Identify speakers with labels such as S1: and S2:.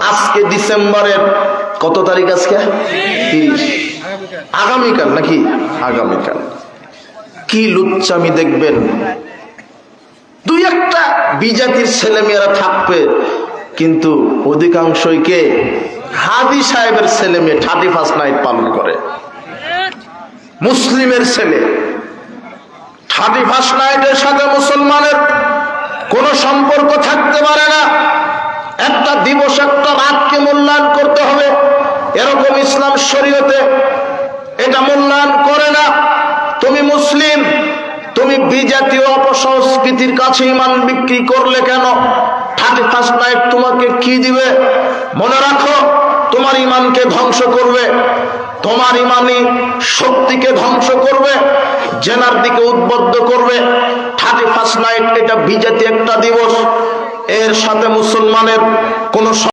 S1: আজকে ডিসেম্বরের কত তারিখ? আজকে 30। আগামীকাল নাকি? আগামীকাল। কি লুচ্চামি দেখবেন, দুই একটা বিজাতির ছেলেমেয়েরা থাকবে, কিন্তু অধিকাংশই কে? হাদি সাহেবের ছেলে মেয়ে 31 নাইট পালন করে। মুসলিমের ছেলে 31 নাইটের সাথে মুসলমানের কোন সম্পর্ক থাকতে পারে না। একটা দিবস, একটা রাতকে মূল্যায়ন করতে হবে, এরকম ইসলাম শরীয়তে এটা মূল্যায়ন করে না। তুমি মুসলিম, তুমি বিজাতীয় অপসংস্কৃতির কাছে ইমান বিক্রি করলে কেন? 31 নাইট তোমাকে কি দিবে? মনে রাখো, তোমার ইমানকে ধ্বংস করবে, তোমার ইমানি শক্তিকে ধ্বংস করবে, জেনার দিকে উদ্বুদ্ধ করবে। 31 নাইট এটা বিজাতি একটা দিবস, এর সাথে মুসলমানের কোন